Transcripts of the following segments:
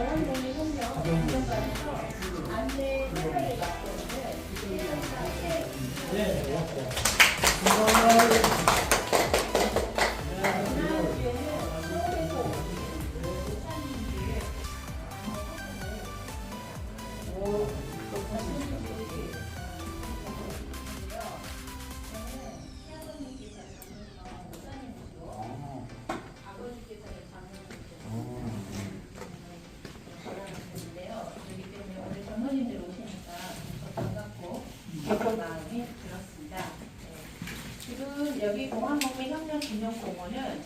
동원동의 혁명 기념관에서 안내 협회를 맡고 있는 장모님들 오시니까 반갑고 기쁜 마음이 들었습니다. 지금 여기 공항농민혁명기념공원은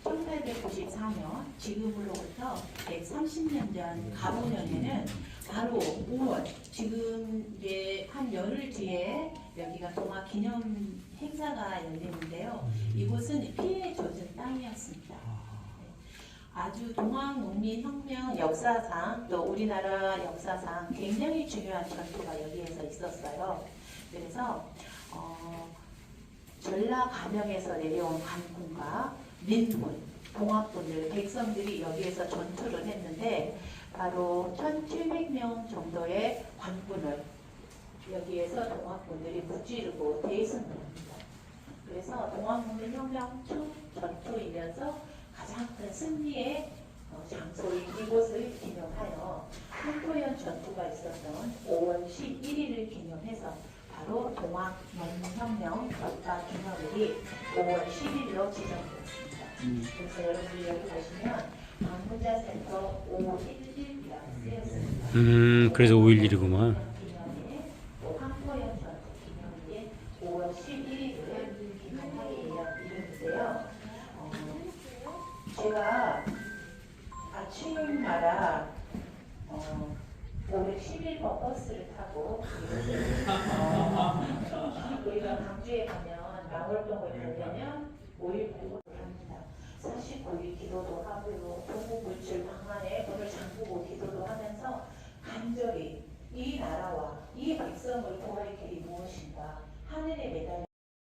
1894년 지금으로부터 130년 전 가보년에는 바로 5월 지금 이제 한 열흘 뒤에 여기가 동학 기념 행사가 열리는데요. 이곳은 피해 젖은 땅이었습니다. 아주 동학농민혁명 역사상 또 우리나라 역사상 굉장히 중요한 전투가 여기에서 있었어요. 그래서 전라감영에서 내려온 관군과 민군, 동학군들, 백성들이 여기에서 전투를 했는데 바로 1700명 정도의 관군을 여기에서 동학군들이 무찌르고 대승을 합니다. 그래서 동학농민혁명 첫 전투이면서 가장 큰 승리의 장소인 이곳을 기념하여 한포연 전투가 있었던 5월 11일을 기념해서 바로 동학농민혁명 역사 기념일이 5월 10일로 지정되었습니다. 그래서 여러분이 여기 보시면 방문자센터 511이라고 쓰였습니다. 그래서 511이구만. 기념일, 또 한포연 전투 기념일인 5월 11일을 기념하기 이름인데요. 제가 아침마다 511번 버스를 타고 우리가 광주에 가면 망월동을 가려면 5.19를 합니다. 49일 기도도 하고요. 동국물질 방안에 문을 잠그고 기도도 하면서 간절히 이 나라와 이 백성을 구할 길이 무엇인가 하늘에 매달려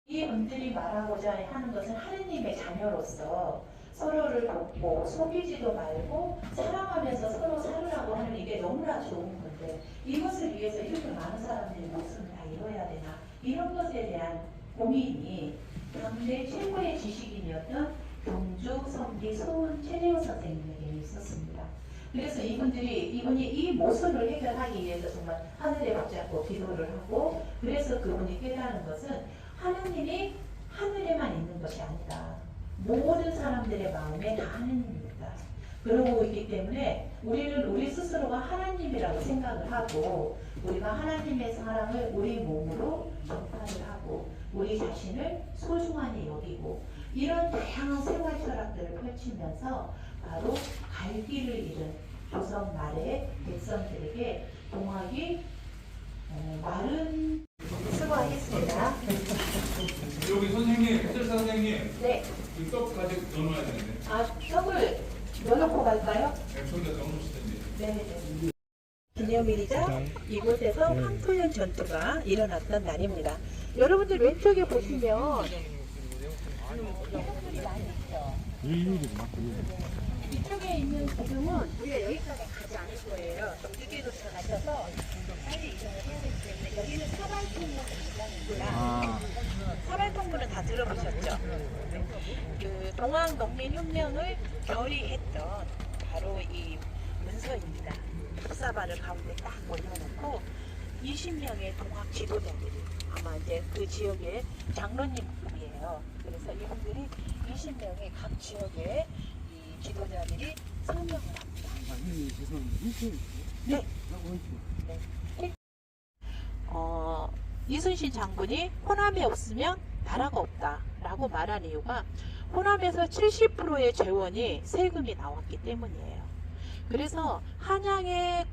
이 분들이 말하고자 하는 것은 하느님의 자녀로서 서로를 돕고 속이지도 말고 사랑하면서 서로 살으라고 하는 이게 너무나 좋은 건데 이것을 위해서 이렇게 많은 사람들이 목숨을 다 잃어야 되나 이런 것에 대한 고민이 당대 최고의 지식인이었던 경주 성기 소은 최재호 선생님에게 있었습니다. 그래서 이분이 이 모순을 해결하기 위해서 정말 하늘에 붙잡고 기도를 하고 그래서 그분이 깨달은 것은 하느님이 하늘에만 있는 것이 아니다. 모든 사람들의 마음에 다 하느님입니다. 그러고 있기 때문에 우리는 우리 스스로가 하나님이라고 생각을 하고 우리가 하나님의 사랑을 우리 몸으로 전파를 하고 우리 자신을 소중하게 여기고 이런 다양한 생활 철학들을 펼치면서 바로 갈 길을 잃은 조선 말의 백성들에게 동학이 마른 수고하겠습니다. 여기 선생님, 해설사 선생님. 네. 이 떡 아직 넣어놔야 되는데. 떡을 넣어놓고 갈까요? 저기다 넣어놓으실 텐데. 네. 기념일이자 이곳에서 황토연 전투가 일어났던 날입니다. 여러분들 왼쪽에 보시면 해석들이 많이 있죠. 이쪽에 있는 지금은 우리가 여기까지 가지 않을 거예요. 늦게 도착하셔서 빨리 이동을 해야 되기 때문에 여기는 사발통로 공장입니다. 사발통로는 다 들어보셨죠? 그 동학농민혁명을 결의했던 바로 이 문서입니다. sap사발을 가운데 딱 올려놓고 20명의 동학 지도자들이 아마 이제 그 지역의 장로님이에요. 그래서 이분들이 20명의 각 지역의 이 지도자들이 서명을 합니다. 네. 네. 이순신 장군이 호남이 없으면 나라가 없다라고 말한 이유가 호남에서 70%의 재원이 세금이 나왔기 때문이에요. 그래서 한양의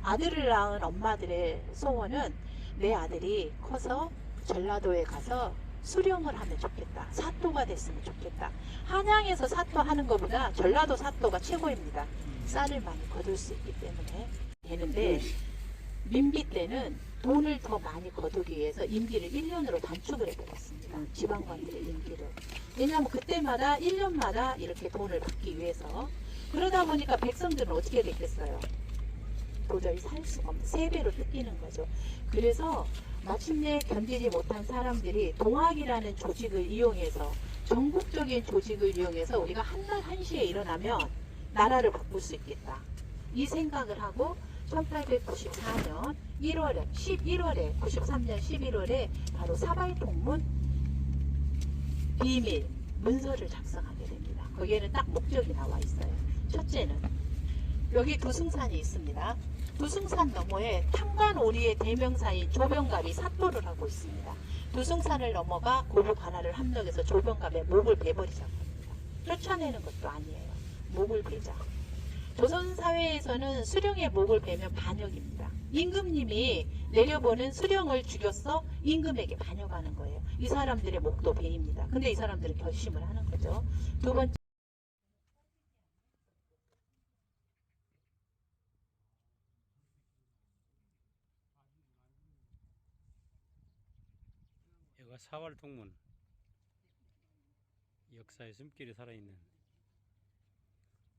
아들을 낳은 엄마들의 소원은 내 아들이 커서 전라도에 가서 수령을 하면 좋겠다. 사또가 됐으면 좋겠다. 한양에서 사또하는 것보다 전라도 사또가 최고입니다. 쌀을 많이 거둘 수 있기 때문에 되는데 민비 때는 돈을 더 많이 거두기 위해서 임기를 1년으로 단축을 해버렸습니다. 지방관들의 임기를. 왜냐하면 그때마다 1년마다 이렇게 돈을 받기 위해서. 그러다 보니까 백성들은 어떻게 됐겠어요? 도저히 살 수가 없는 3배로 뜯기는 거죠. 그래서 마침내 견디지 못한 사람들이 동학이라는 조직을 이용해서, 전국적인 조직을 이용해서 우리가 한날 한시에 일어나면 나라를 바꿀 수 있겠다, 이 생각을 하고 1894년 11월에 93년 11월에 바로 사발통문 비밀 문서를 작성하게 됩니다. 거기에는 딱 목적이 나와 있어요. 첫째는 여기 두승산이 있습니다. 두승산 너머에 탕관오리의 대명사인 조병갑이 사토를 하고 있습니다. 두승산을 넘어가 고부 관할을 함락해서 조병갑의 목을 베버리자고 합니다. 쫓아내는 것도 아니에요. 목을 베자. 조선사회에서는 수령의 목을 베면 반역입니다. 임금님이 내려보는 수령을 죽였어, 임금에게 반역하는 거예요. 이 사람들의 목도 베입니다. 근데 이 사람들은 결심을 하는 거죠. 두 번째, 여기가 사활통문, 역사의 숨길이 살아있는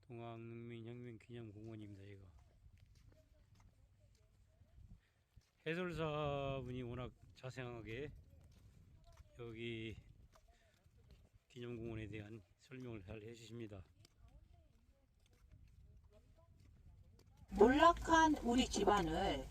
동학농민혁명기념공원입니다. 이거 해설사분이 워낙 자세하게 여기 기념공원에 대한 설명을 잘 해주십니다. 몰락한 우리 집안을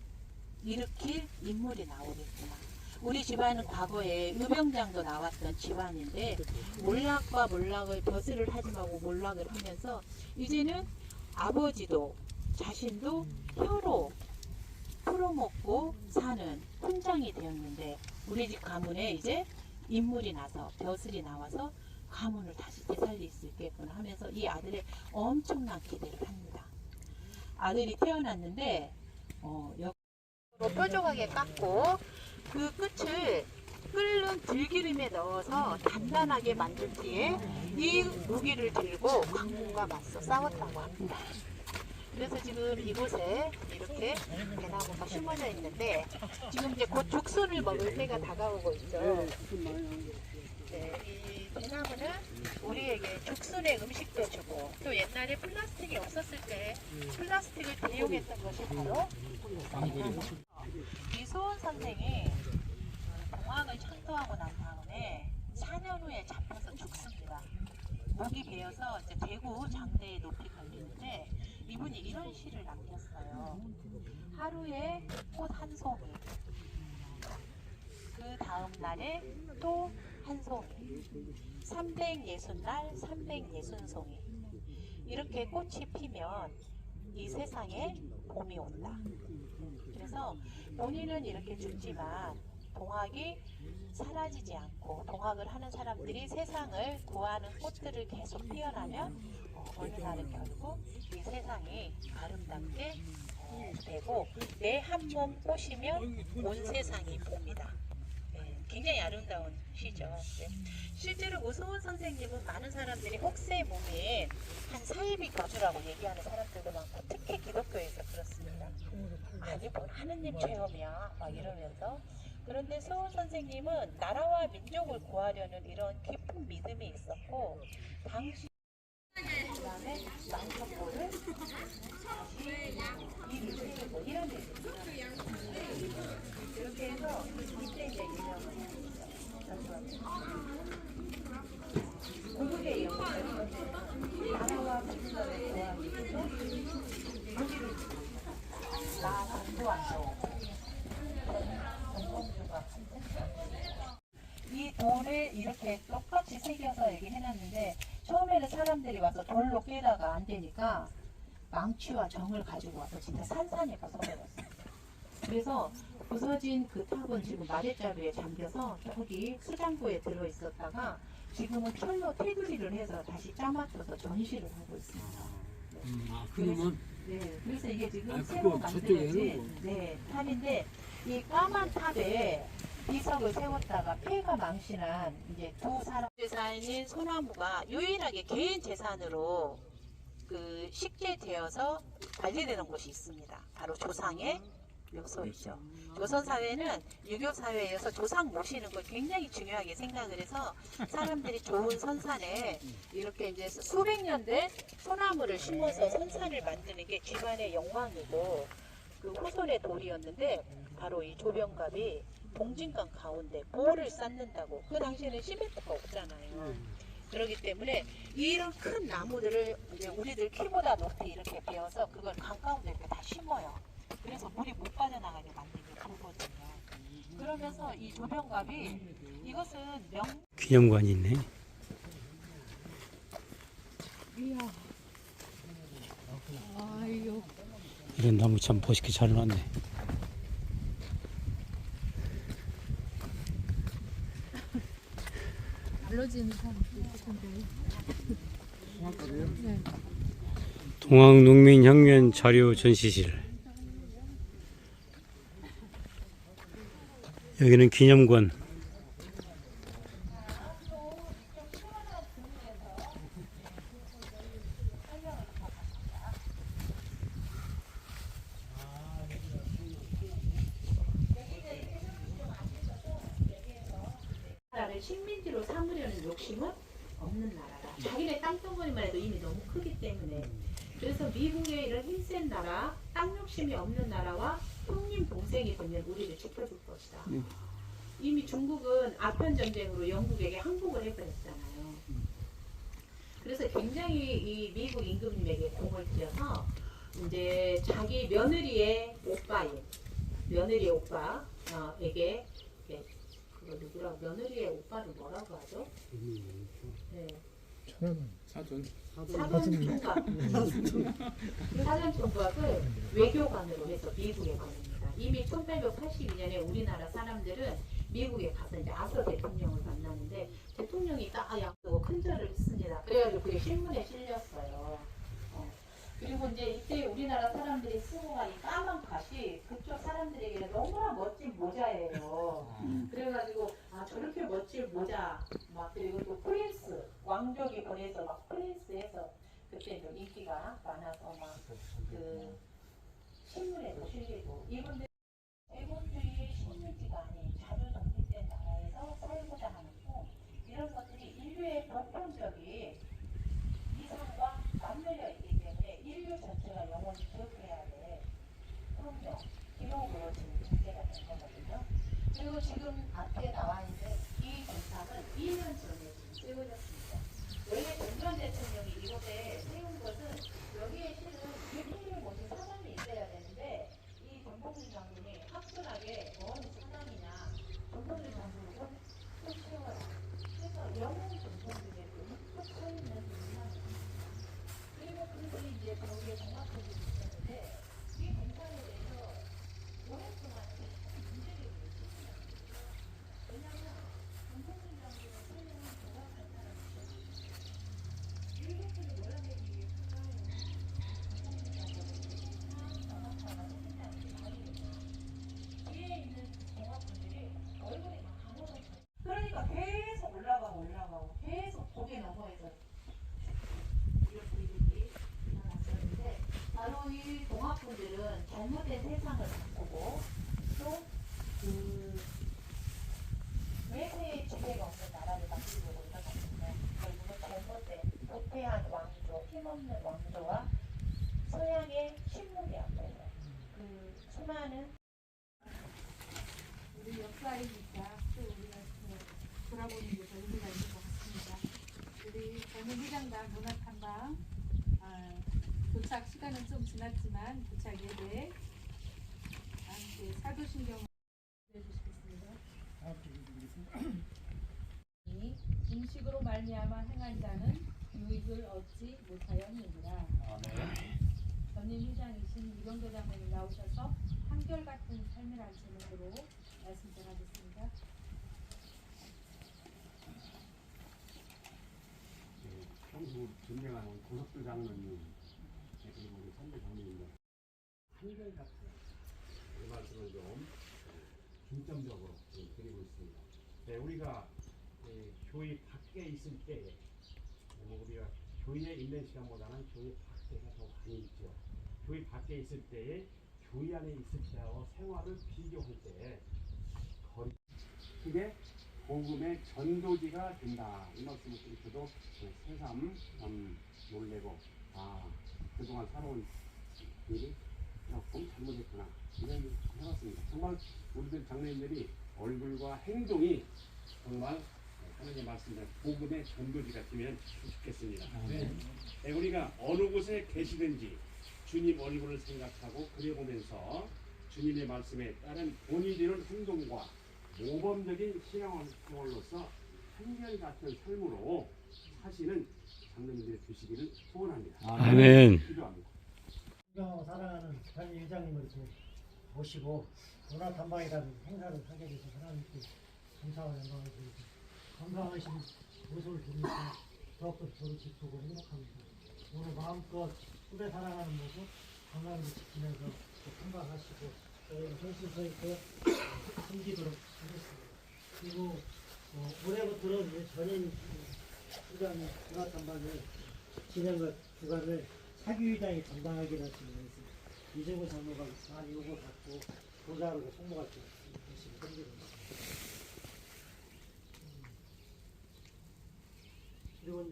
일으킬 인물이 나오겠구나. 우리 집안은 과거에 의병장도 나왔던 집안인데 몰락과 몰락을 벼슬을 하지 말고 몰락을 하면서 이제는 아버지도 자신도 혀로 풀어먹고 사는 훈장이 되었는데, 우리 집 가문에 이제 인물이 나서 벼슬이 나와서 가문을 다시 되살릴 수 있겠구나 하면서 이 아들의 엄청난 기대를 합니다. 아들이 태어났는데 뾰족하게 깎고 그 끝을 끓는 들기름에 넣어서 단단하게 만든 뒤에 이 무기를 들고 광군과 맞서 싸웠다고 합니다. 그래서 지금 이곳에 이렇게 대나무가 심어져 있는데 지금 이제 곧 죽순을 먹을 때가 다가오고 있죠. 네, 이 대나무는 우리에게 죽순의 음식도 주고, 또 옛날에 플라스틱이 없었을 때 플라스틱을 대용했던 것이 바로 대나무. 이소원 선생이 동학을 창도하고 난 다음에 4년 후에 잡혀서 죽습니다. 목이 베어서 이제 대구 장대에 높이 걸리는데 이분이 이런 시를 남겼어요. 하루에 꽃 한 송이, 그 다음 날에 또 한 송이, 360날 360송이. 이렇게 꽃이 피면 이 세상에 봄이 온다. 그래서 본인은 이렇게 죽지만 동학이 사라지지 않고, 동학을 하는 사람들이 세상을 구하는 꽃들을 계속 피어나면 어느 날은 결국 이 세상이 아름답게 되고, 내 한 몸 꽃이면 온 세상이 봅니다. 네, 굉장히 아름다운 시죠. 네. 실제로 오소원 선생님은 많은 사람들이 혹세 몸인 한 사이비 교주라고 얘기하는 사람들도 많고, 특히 기독교에서 그렇습니다. 아니 뭘 하느님 체험이야 막 이러면서. 그런데 소원 선생님은 나라와 민족을 구하려는 이런 깊은 믿음이 있었고, 당시 그 다음에 망석고를 다시 일을 세우고 이런 일이 있었어요. 이렇게 해서 이때 이제 유명한 고국의 영웅을 나라와 민족을 구하기 위해서 무기를 나 전두환도 이 돌을 이렇게 똑같이 새겨서 여기 해놨는데, 처음에는 사람들이 와서 돌로 깨다가 안 되니까 망치와 정을 가지고 와서 진짜 산산해서 썰어놨어요. 그래서 부서진 그 탑은 지금 마대자루에 잠겨서 저기 수장고에 들어있었다가 지금은 철로 테두리를 해서 다시 짜맞춰서 전시를 하고 있습니다. 그러면 그래서 이게 지금 새로 만들어진 탑인데, 이 까만 탑에 비석을 세웠다가 폐가 망신한 이제 두 사람 재산인 소나무가 유일하게 개인 재산으로 그 식재되어서 관리되는 곳이 있습니다. 바로 조상의 묘소이죠. 조선 사회는 유교 사회여서 조상 모시는 걸 굉장히 중요하게 생각을 해서 사람들이 좋은 선산에 이렇게 이제 수백 년 된 소나무를 심어서 선산을 만드는 게 집안의 영광이고 그 후손의 도리였는데 바로 이 조병갑이 동진강 가운데 보를 쌓는다고. 그 당시에는 시멘트가 없잖아요. 그렇기 때문에 이런 큰 나무들을 이제 우리들 키보다 높이 이렇게 베어서 그걸 강 가운데 이렇게 다 심어요. 그래서 물이 못 빠져나가게 만들게 보거든요. 그러면서 이 조병갑이 이것은 기념관이 있네. 아유, 이런 나무 참 멋있게 잘 놨네. 알러지는 사람도 있던데. 네. 동학농민혁명 자료 전시실. 여기는 기념관. 나라를 식민지로 삼으려는 욕심은 없는 나라다. 자기네 땅덩어리만 해도 이미 너무 크기 때문에. 그래서 미국의 이런 힘센 나라, 땅 욕심이 없는 나라와 형님 동생이 되면 우리를 지켜줄 것이다. 이미 중국은 아편 전쟁으로 영국에게 항복을 해버렸잖아요. 그래서 굉장히 이 미국 임금님에게 공을 들여서 이제 자기 며느리의 오빠인 며느리의 오빠에게 그거 누구라고 며느리의 오빠를 뭐라고 하죠? 네. 사돈. 사전 총각. 그 사전 총각을 외교관으로 해서 미국에 보냅니다. 이미 1882년에 우리나라 사람들은 미국에 가서 이제 아서 대통령을 만나는데 대통령이 딱 약속하고 큰 절을 했습니다. 그래가지고 그게 신문에 실렸어요. 그리고 이제 이때 우리나라 사람들이 쓰고 간 이 까만 갓이 그쪽 사람들에게는 너무나 멋진 모자예요. 그래가지고 아 저렇게 멋진 모자 막 그리고 또 프린스 왕족이 보내서 막 프린스해서 그때 좀 인기가 많아서 막 그 신문에도 실리고 이분들 애국주의 식민지가 아닌 자주 독립된 나라에서 살고자 하는 꿈 이런 것들이 인류의 보편적인 이상과 맞물려 있기 때문에 인류 전체가 영원히 기억해야 돼. 그럼요. 기록으로 지금 중계가 된 거거든요. 그리고 지금 앞에 나와 있는 이 정상은 2년 전에 지금 세워졌습니다. 원래 전두환 대통령이 이곳에 세운 것은 여기에 실은 유품을 모신 사람이 있어야 되는데 이 정봉준 장군이 화끈하게 어느 사람이냐 정봉준 장군을 꼭 세워라. 그래서 영웅 정봉준의 꼭 서있는 인상입니다. 그리고 그들이 이제 거기에 종합적으로 있었는데 이 공사에 대해서 오랫동안 문제를 일으켰습니다. 왜냐하면 정봉준 장군의 설명은 정확한 사람이죠. 일본군을 몰아내기 위해 정봉준 장군은 정확하게 생각이 다르겠죠. 뒤에 있는 공화군들이 얼굴이 막 감옥을 그러니까 계속 올라가고 계속 고개 넘어에서 이렇게 일이 일어났었는데 바로 이 동학군들은 잘못된 세상을 바꾸고 또 그 외세의 지배가 없는 나라를 만들려고 일어났는데 결국은 잘못된 도태한 왕조, 힘없는 왕조와 서양의 침묵이 앞에서 그 수많은 우리 역사이니까 또 우리가 돌아보는 게 더 의미가 있는 것 같습니다. 우리 젊은 회장단 문화탐방 도착 시간은 좀 지났지만 도착 예배 함께 사도신경 해주시겠습니다. 이 음식으로 말미암아 행한 자는 유익을 얻지 못하였느니라. 전임 회장이신 이병도 장로님 나오셔서 한결같은 삶이라는 제목으로 말씀 전하겠습니다. 평소 존경하는 고석도 장로님 그리고 우리 선배 장로님들 한결같은 그 말씀을 좀 중점적으로 드리고 있습니다. 네, 우리가 교회 밖에 있을 때 우리가 교회에 있는 시간보다는 교회 밖에가 더 많이 있죠. 교회 밖에 있을 때에 교회 안에 있을 때하고 생활을 비교할 때 거리 그게 복음의 전도지가 된다. 이 말씀을 드리고도 새삼 놀래고 그동안 살아온 일이 조금 잘못했구나 이런 해봤습니다. 정말 우리들 장로님들이 얼굴과 행동이 정말 하나님 말씀대로 복음의 전도지가 되면 좋겠습니다. 네, 우리가 어느 곳에 계시든지 주님 얼굴을 생각하고 그려보면서 주님의 말씀에 따른 본인들의 행동과 모범적인 신앙생활로서 한결같은 삶으로 사시는 장로님들이 되시기를 소원합니다. 아멘. 기도합니다. 존경하고 사랑하는 담임 회장님을 이렇게 모시고 문화 탐방이라는 행사를 하게 돼서 하나님께 감사와 영광을 드리고 건강하신 모습을 보니까 더욱더 저도 기쁘고 행복합니다. 오늘 마음껏 후배 사랑하는 모습 건강하게 지키면서 또 탐방하시고 저희가 정신서 있게 숨기도록 하겠습니다. 그리고 올해부터는 이제 전임 회장님 문화 탐방을 진행과 주관을 사기회장이 담당하기로 했습니다. 이정우 장로가 많이 요구 받고 도자로 송모할 수 열심히 섬기고 있습니다. 그리고 이제